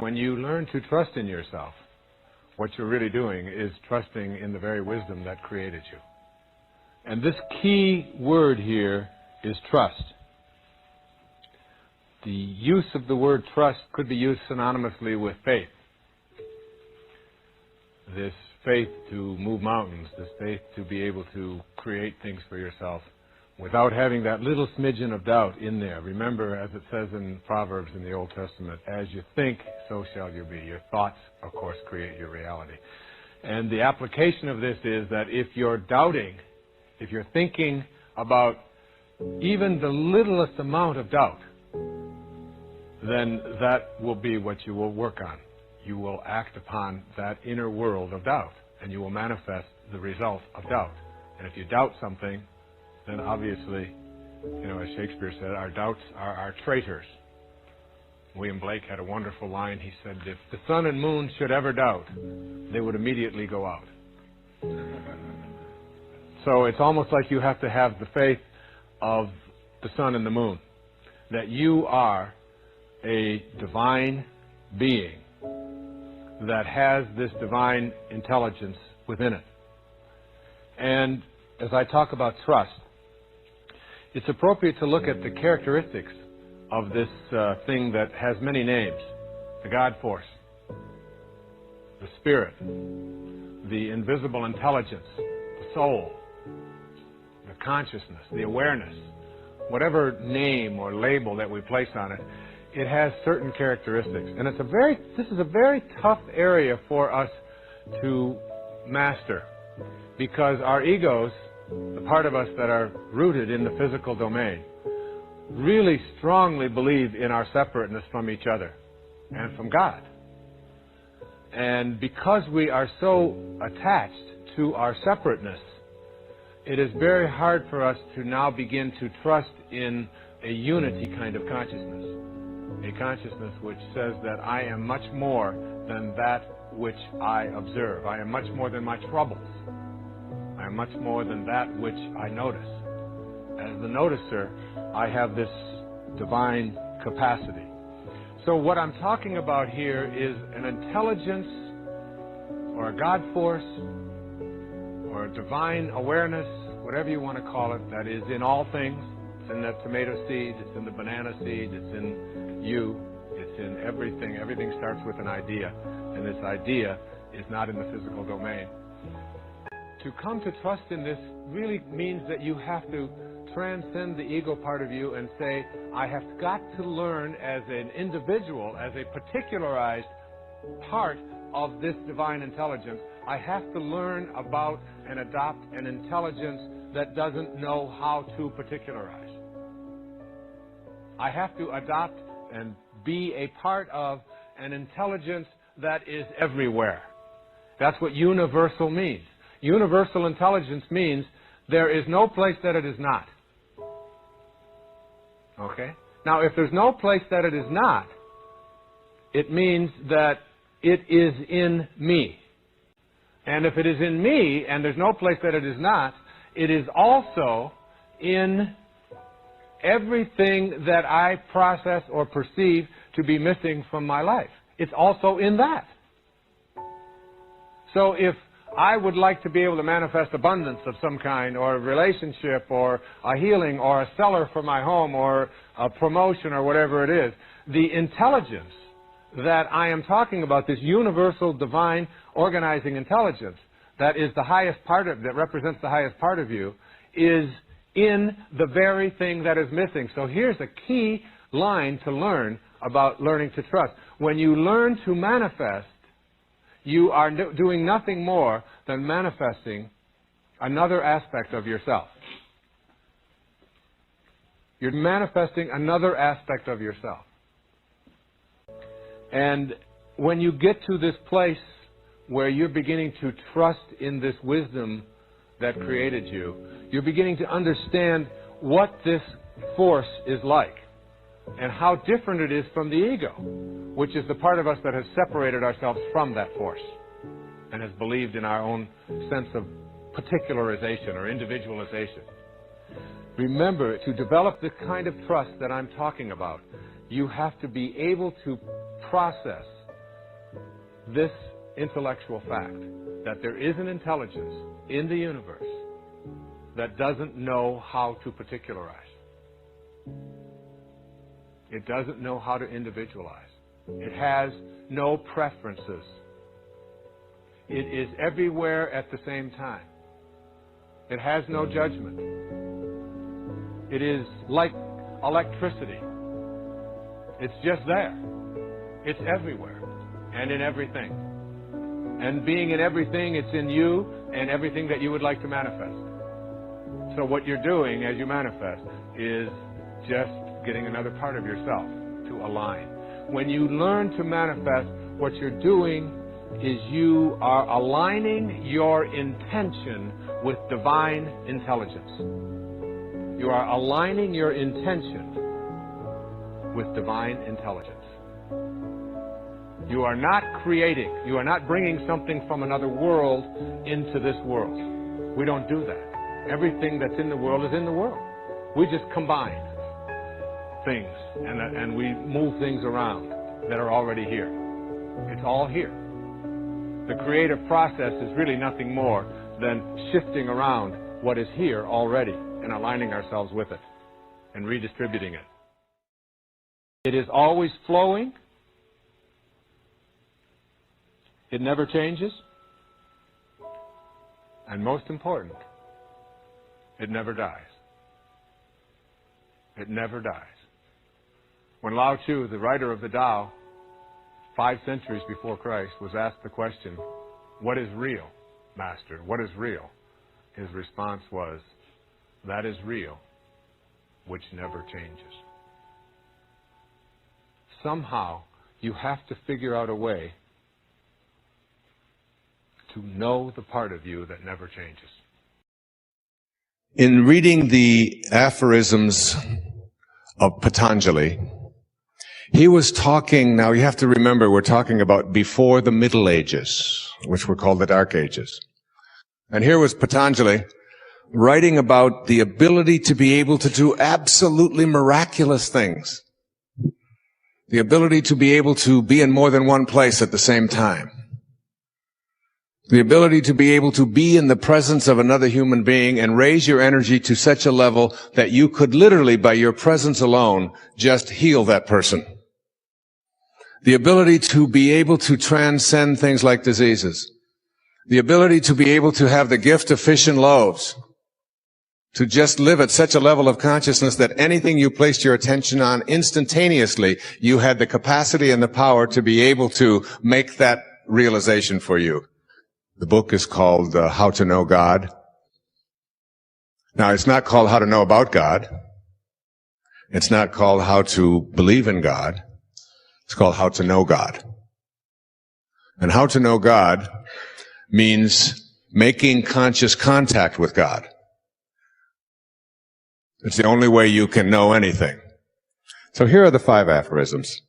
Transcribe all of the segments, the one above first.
When you learn to trust in yourself, what you're really doing is trusting in the very wisdom that created you. And this key word here is trust. The use of the word trust could be used synonymously with faith. This faith to move mountains, this faith to be able to create things for yourself without having that little smidgen of doubt in there. Remember, as it says in Proverbs in the Old Testament, as you think, so shall you be. Your thoughts, of course, create your reality. And the application of this is that if you're doubting, if you're thinking about even the littlest amount of doubt, then that will be what you will work on. You will act upon that inner world of doubt, and you will manifest the result of doubt. And if you doubt something, then obviously, as Shakespeare said, our doubts are our traitors. William Blake had a wonderful line. He said, if the sun and moon should ever doubt, they would immediately go out. So it's almost like you have to have the faith of the sun and the moon, that you are a divine being that has this divine intelligence within it. And as I talk about trust, it's appropriate to look at the characteristics of this thing that has many names. The God force, the spirit, the invisible intelligence, the soul, the consciousness, the awareness. Whatever name or label that we place on it, it has certain characteristics. And this is a very tough area for us to master, because our egos, the part of us that are rooted in the physical domain, really strongly believe in our separateness from each other and from God. And because we are so attached to our separateness, it is very hard for us to now begin to trust in a unity kind of consciousness. A consciousness which says that I am much more than that which I observe. I am much more than my troubles. I am much more than that which I notice. As the noticer, I have this divine capacity. So what I'm talking about here is an intelligence or a God force or a divine awareness, whatever you want to call it, that is in all things. It's in that tomato seed, it's in the banana seed, it's in you, it's in everything. Everything starts with an idea, and this idea is not in the physical domain. To come to trust in this really means that you have to transcend the ego part of you and say, I have got to learn as an individual, as a particularized part of this divine intelligence, I have to learn about and adopt an intelligence that doesn't know how to particularize. I have to adopt and be a part of an intelligence that is everywhere. That's what universal means. Universal intelligence means there is no place that it is not. Okay? Now, if there's no place that it is not, it means that it is in me. And if it is in me, and there's no place that it is not, it is also in everything that I process or perceive to be missing from my life. It's also in that. So if I would like to be able to manifest abundance of some kind, or a relationship, or a healing, or a seller for my home, or a promotion, or whatever it is, the intelligence that I am talking about, this universal divine organizing intelligence, that is the highest part of, that represents the highest part of you, is in the very thing that is missing. So here's a key line to learn about learning to trust. When you learn to manifest, you are doing nothing more than manifesting another aspect of yourself. You're manifesting another aspect of yourself. And when you get to this place where you're beginning to trust in this wisdom that created you, you're beginning to understand what this force is like and how different it is from the ego, which is the part of us that has separated ourselves from that force and has believed in our own sense of particularization or individualization. Remember, to develop the kind of trust that I'm talking about, you have to be able to process this intellectual fact that there is an intelligence in the universe that doesn't know how to particularize. It doesn't know how to individualize. It has no preferences. It is everywhere at the same time. It has no judgment. It is like electricity. It's just there. It's everywhere and in everything. And being in everything, it's in you and everything that you would like to manifest. So what you're doing as you manifest is just getting another part of yourself to align. When you learn to manifest, what you're doing is you are aligning your intention with divine intelligence. You are aligning your intention with divine intelligence. You are not creating, you are not bringing something from another world into this world. We don't do that. Everything that's in the world is in the world. We just combine things and we move things around that are already here. It's all here. The creative process is really nothing more than shifting around what is here already and aligning ourselves with it and redistributing it. It is always flowing. It never changes. And most important, it never dies. It never dies. When Lao Tzu, the writer of the Tao, 5 centuries before Christ, was asked the question, "What is real, Master? What is real?" His response was, "That is real, which never changes." Somehow, you have to figure out a way to know the part of you that never changes. In reading the aphorisms of Patanjali, he was talking, now you have to remember, we're talking about before the Middle Ages, which were called the Dark Ages. And here was Patanjali writing about the ability to be able to do absolutely miraculous things. The ability to be able to be in more than one place at the same time. The ability to be able to be in the presence of another human being and raise your energy to such a level that you could literally, by your presence alone, just heal that person. The ability to be able to transcend things like diseases. The ability to be able to have the gift of fish and loaves. To just live at such a level of consciousness that anything you placed your attention on instantaneously, you had the capacity and the power to be able to make that realization for you. The book is called How to Know God. Now, it's not called How to Know About God. It's not called How to Believe in God. It's called How to Know God. And How to Know God means making conscious contact with God. It's the only way you can know anything. So here are the 5 aphorisms.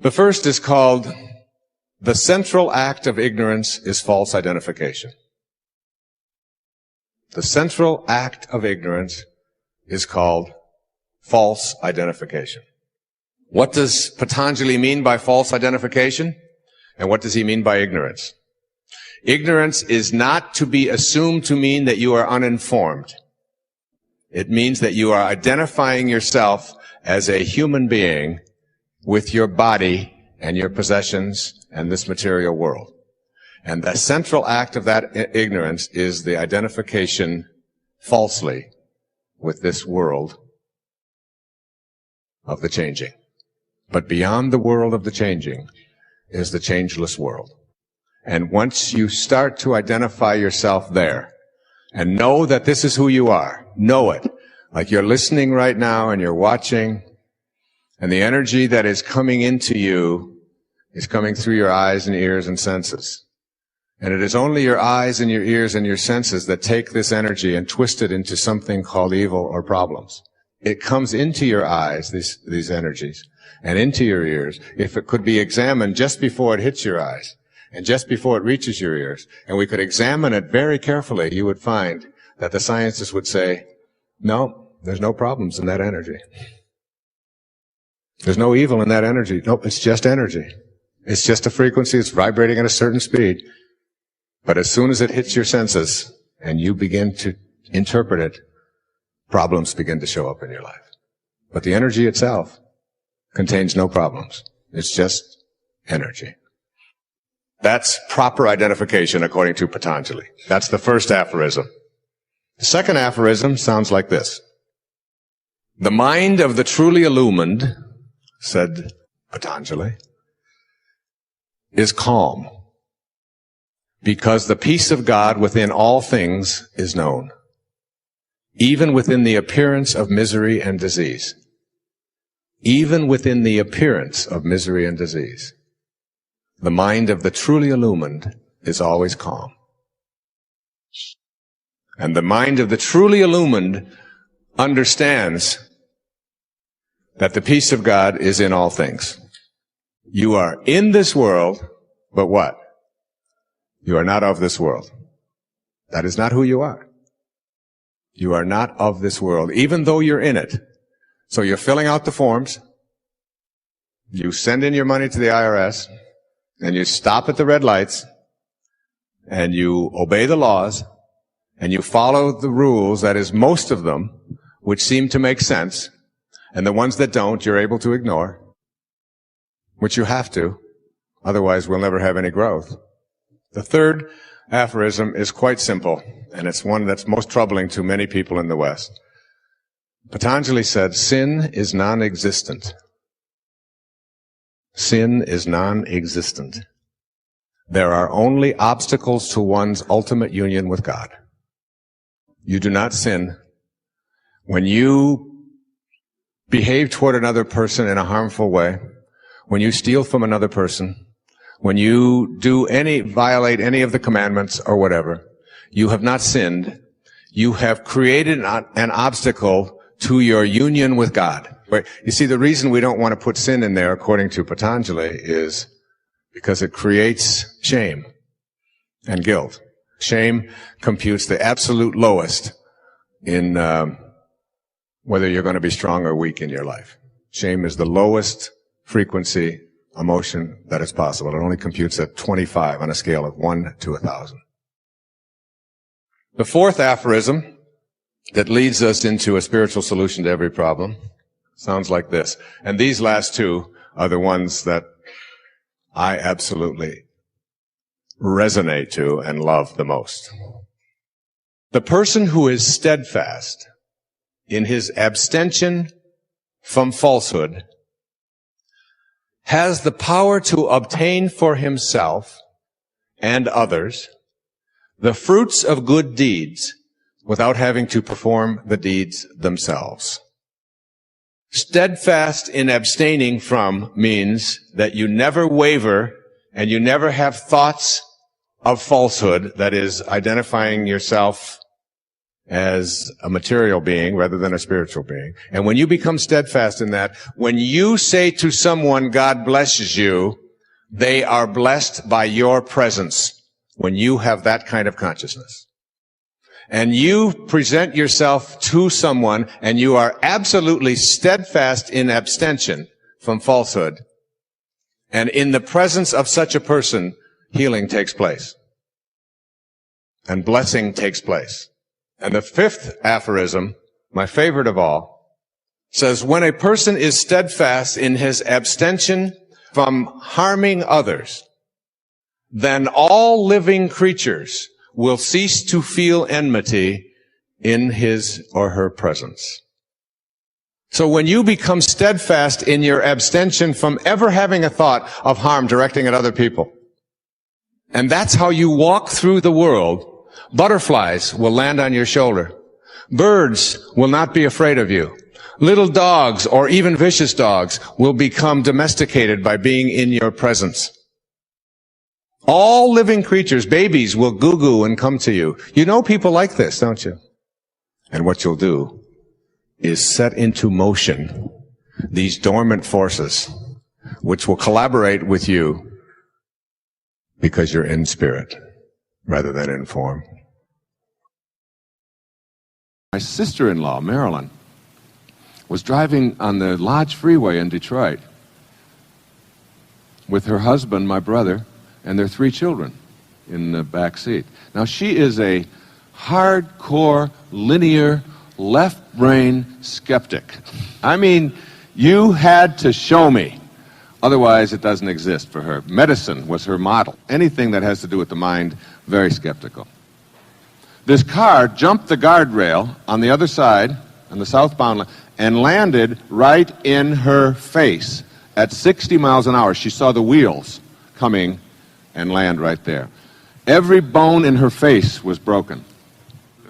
The first is called, "The central act of ignorance is false identification." The central act of ignorance is called false identification. What does Patanjali mean by false identification? And what does he mean by ignorance? Ignorance is not to be assumed to mean that you are uninformed. It means that you are identifying yourself as a human being with your body and your possessions and this material world. And the central act of that ignorance is the identification falsely with this world of the changing. But beyond the world of the changing is the changeless world. And once you start to identify yourself there and know that this is who you are, know it, like you're listening right now and you're watching, and the energy that is coming into you is coming through your eyes and ears and senses. And it is only your eyes and your ears and your senses that take this energy and twist it into something called evil or problems. It comes into your eyes, these energies, and into your ears, if it could be examined just before it hits your eyes, and just before it reaches your ears, and we could examine it very carefully, you would find that the scientists would say, no, there's no problems in that energy. There's no evil in that energy. Nope, it's just energy. It's just a frequency. It's vibrating at a certain speed. But as soon as it hits your senses and you begin to interpret it, problems begin to show up in your life. But the energy itself contains no problems. It's just energy. That's proper identification according to Patanjali. That's the first aphorism. The second aphorism sounds like this. The mind of the truly illumined, said Patanjali, is calm, because the peace of God within all things is known, even within the appearance of misery and disease. Even within the appearance of misery and disease. The mind of the truly illumined is always calm. And the mind of the truly illumined understands that the peace of God is in all things. You are in this world, but what? You are not of this world. That is not who you are. You are not of this world, even though you're in it. So you're filling out the forms, you send in your money to the IRS, and you stop at the red lights, and you obey the laws, and you follow the rules, that is, most of them, which seem to make sense, and the ones that don't, you're able to ignore, which you have to, otherwise we'll never have any growth. The third aphorism is quite simple, and it's one that's most troubling to many people in the West. Patanjali said, sin is non-existent. Sin is non-existent. There are only obstacles to one's ultimate union with God. You do not sin. When you behave toward another person in a harmful way, when you steal from another person, when you violate any of the commandments or whatever, you have not sinned. You have created an obstacle to your union with God. You see, the reason we don't want to put sin in there, according to Patanjali, is because it creates shame and guilt. Shame computes the absolute lowest in whether you're going to be strong or weak in your life. Shame is the lowest frequency emotion that is possible. It only computes at 25 on a scale of 1 to 1,000. The fourth aphorism that leads us into a spiritual solution to every problem sounds like this. And these last two are the ones that I absolutely resonate to and love the most. The person who is steadfast in his abstention from falsehood has the power to obtain for himself and others the fruits of good deeds without having to perform the deeds themselves. Steadfast in abstaining from means that you never waver and you never have thoughts of falsehood, that is, identifying yourself as a material being rather than a spiritual being. And when you become steadfast in that, when you say to someone, God blesses you, they are blessed by your presence when you have that kind of consciousness. And you present yourself to someone and you are absolutely steadfast in abstention from falsehood. And in the presence of such a person, healing takes place. And blessing takes place. And the fifth aphorism, my favorite of all, says, when a person is steadfast in his abstention from harming others, then all living creatures will cease to feel enmity in his or her presence. So when you become steadfast in your abstention from ever having a thought of harm directing at other people, and that's how you walk through the world, butterflies will land on your shoulder. Birds will not be afraid of you. Little dogs, or even vicious dogs, will become domesticated by being in your presence. All living creatures, babies, will goo-goo and come to you. You know people like this, don't you? And what you'll do is set into motion these dormant forces, which will collaborate with you because you're in spirit rather than in form. My sister-in-law, Marilyn, was driving on the Lodge Freeway in Detroit. with her husband, my brother, and their 3 children in the back seat. Now, she is a hardcore, linear, left-brain skeptic. I mean, you had to show me. Otherwise, it doesn't exist for her. Medicine was her model. Anything that has to do with the mind, very skeptical. This car jumped the guardrail on the other side, on the southbound lane, and landed right in her face at 60 miles an hour. She saw the wheels coming and land right there. Every bone in her face was broken.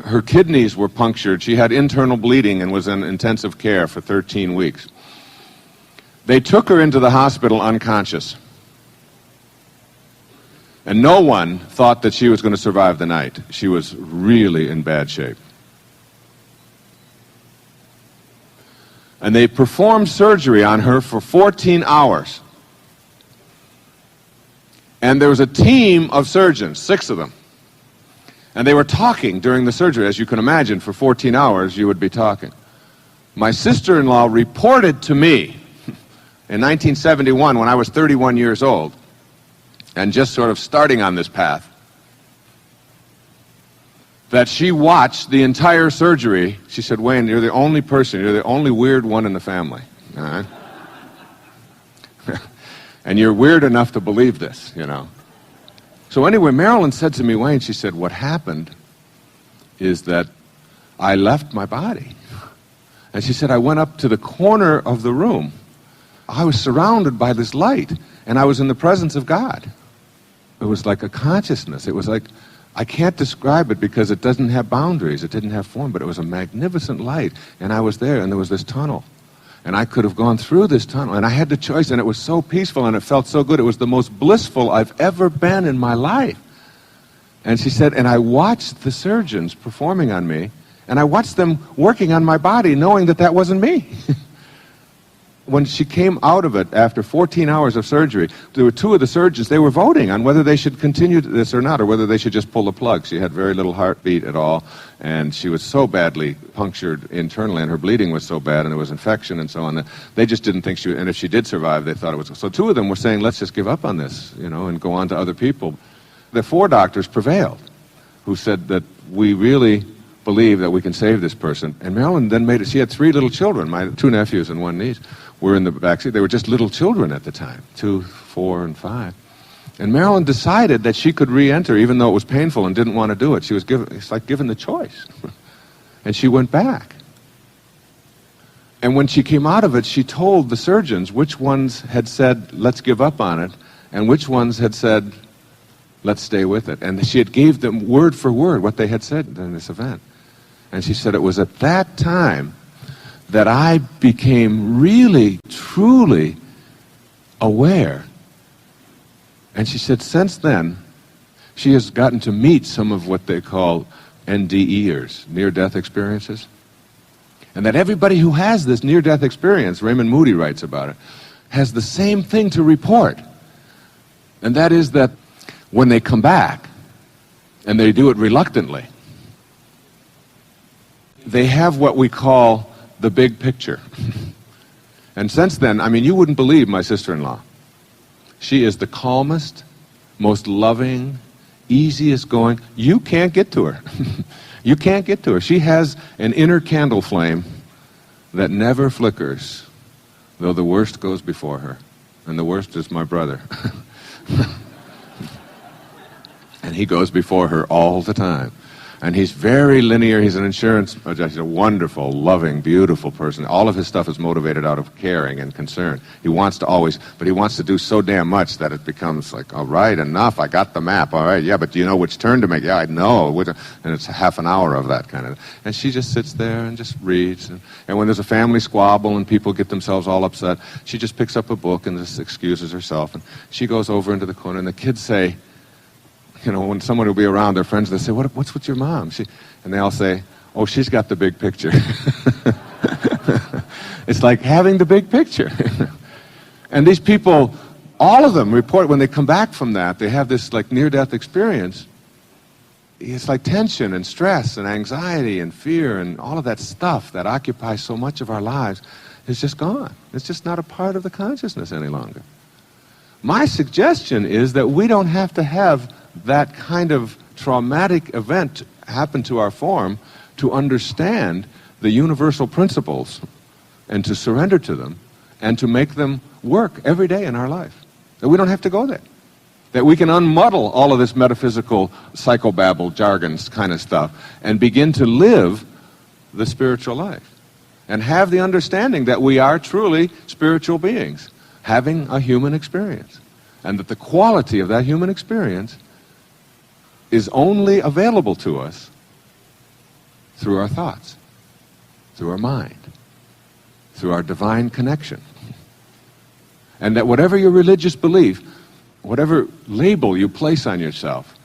Her kidneys were punctured. She had internal bleeding and was in intensive care for 13 weeks. They took her into the hospital unconscious. And no one thought that she was going to survive the night. She was really in bad shape. And they performed surgery on her for 14 hours. And there was a team of surgeons, 6 of them. And they were talking during the surgery. As you can imagine, for 14 hours you would be talking. My sister-in-law reported to me in 1971, when I was 31 years old, and just sort of starting on this path, that she watched the entire surgery. She said, Wayne, you're the only person, you're the only weird one in the family. All right? And you're weird enough to believe this, you know. So anyway, Marilyn said to me, Wayne, she said, what happened is that I left my body. And she said, I went up to the corner of the room. I was surrounded by this light, and I was in the presence of God. It was like a consciousness. It was like, I can't describe it because it doesn't have boundaries. It didn't have form, but it was a magnificent light. And I was there, and there was this tunnel. And I could have gone through this tunnel, and I had the choice, and it was so peaceful, and it felt so good. It was the most blissful I've ever been in my life. And she said, and I watched the surgeons performing on me, and I watched them working on my body, knowing that that wasn't me. When she came out of it after 14 hours of surgery, there were 2 of the surgeons, they were voting on whether they should continue this or not, or whether they should just pull the plug. She had very little heartbeat at all, and she was so badly punctured internally, and her bleeding was so bad, and there was infection and so on, that they just didn't think she would, and if she did survive, they thought it was. So 2 of them were saying, let's just give up on this, you know, and go on to other people. The 4 doctors prevailed, who said that we really believe that we can save this person. And Marilyn then made it. She had 3 little children, my 2 nephews and 1 niece, were in the backseat. They were just little children at the time, 2, 4, and 5. And Marilyn decided that she could re-enter, even though it was painful and didn't want to do it. She was given, it's like given the choice. And she went back. And when she came out of it, she told the surgeons which ones had said, let's give up on it, and which ones had said, let's stay with it. And she had gave them word for word what they had said in this event. And she said it was at that time that I became really, truly aware. And she said since then, she has gotten to meet some of what they call NDEers, near-death experiences. And that everybody who has this near-death experience, Raymond Moody writes about it, has the same thing to report. And that is that when they come back, and they do it reluctantly, they have what we call the big picture. And since then, I mean, you wouldn't believe my sister-in-law. She is the calmest, most loving, easiest going. You can't get to her. You can't get to her. She has an inner candle flame that never flickers, though the worst goes before her. And the worst is my brother. And he goes before her all the time. And he's very linear. He's an insurance, he's a wonderful, loving, beautiful person. All of his stuff is motivated out of caring and concern. He wants to always, but he wants to do so damn much that it becomes like, all right, enough, I got the map. All right, yeah, but do you know which turn to make? Yeah, I know. And it's half an hour of that kind of. And she just sits there and just reads. And when there's a family squabble and people get themselves all upset, she just picks up a book and just excuses herself. And she goes over into the corner, and the kids say, you know, when someone will be around, their friends, they say, what's with your mom? And they all say, oh, she's got the big picture. It's like having the big picture. And these people, all of them report when they come back from that, they have this like near-death experience. It's like tension and stress and anxiety and fear and all of that stuff that occupies so much of our lives is just gone. It's just not a part of the consciousness any longer. My suggestion is that we don't have to have that kind of traumatic event happen to our form to understand the universal principles and to surrender to them and to make them work every day in our life. That we don't have to go there. That we can unmuddle all of this metaphysical psychobabble, jargons kind of stuff, and begin to live the spiritual life. And have the understanding that we are truly spiritual beings, having a human experience. And that the quality of that human experience is only available to us through our thoughts, through our mind, through our divine connection. And that whatever your religious belief, whatever label you place on yourself,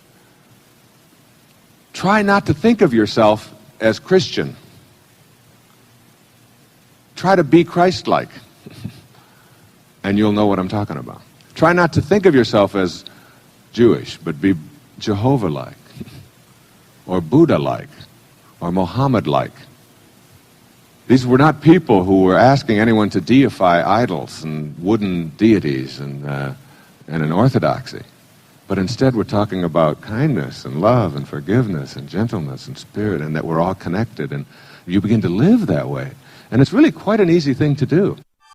try not to think of yourself as Christian. Try to be Christ-like, and you'll know what I'm talking about. Try not to think of yourself as Jewish, but be Jehovah-like, or Buddha-like, or Mohammed-like. These were not people who were asking anyone to deify idols and wooden deities and an orthodoxy. But instead we're talking about kindness and love and forgiveness and gentleness and spirit, and that we're all connected, and you begin to live that way. And it's really quite an easy thing to do.